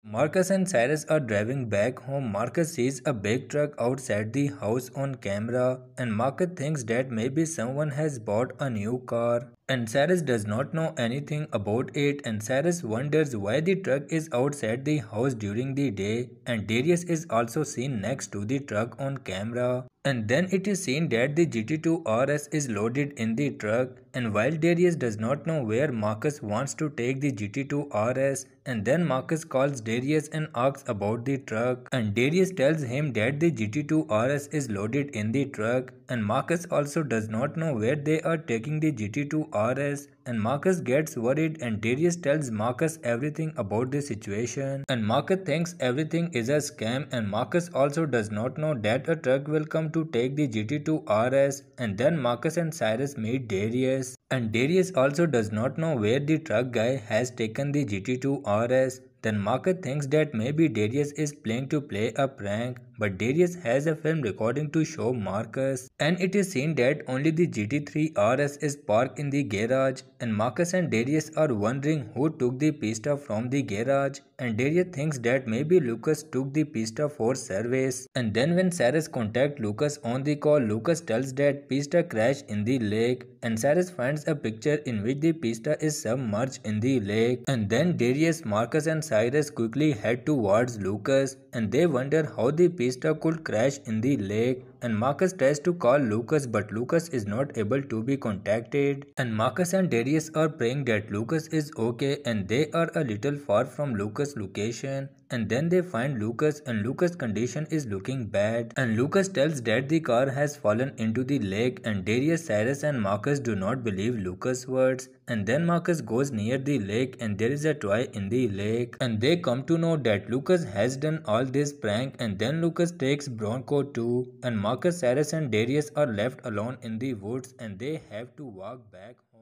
Marcus and Cyrus are driving back home. Marcus sees a big truck outside the house on camera, and Marcus thinks that maybe someone has bought a new car. And Cyrus does not know anything about it, and Cyrus wonders why the truck is outside the house during the day, and Darius is also seen next to the truck on camera. And then it is seen that the GT2 RS is loaded in the truck, and while Darius does not know where Marcus wants to take the GT2 RS, and then Marcus calls Darius and asks about the truck, and Darius tells him that the GT2 RS is loaded in the truck, and Marcus also does not know where they are taking the GT2 RS, and Marcus gets worried, and Darius tells Marcus everything about the situation, and Marcus thinks everything is a scam, and Marcus also does not know that a truck will come to take the GT2 RS, and then Marcus and Cyrus meet Darius, and Darius also does not know where the truck guy has taken the GT2 RS. Then Marcus thinks that maybe Darius is playing to play a prank, but Darius has a film recording to show Marcus, and it is seen that only the GT3 RS is parked in the garage, and Marcus and Darius are wondering who took the pista from the garage, and Darius thinks that maybe Lucas took the pista for service. And then when Cyrus contacts Lucas on the call, Lucas tells that pista crashed in the lake, and Cyrus finds a picture in which the pista is submerged in the lake, and then Darius, Marcus and Cyrus quickly head towards Lucas, and they wonder how the pista could crash in the lake, and Marcus tries to call Lucas, but Lucas is not able to be contacted, and Marcus and Darius are praying that Lucas is okay, and they are a little far from Lucas' location, and then they find Lucas, and Lucas' condition is looking bad, and Lucas tells that the car has fallen into the lake, and Darius, Cyrus and Marcus do not believe Lucas' words, and then Marcus goes near the lake, and there is a toy in the lake, and they come to know that Lucas has done all this prank, and then Lucas takes Bronco too, and Marcus, Cyrus and Darius are left alone in the woods, and they have to walk back home.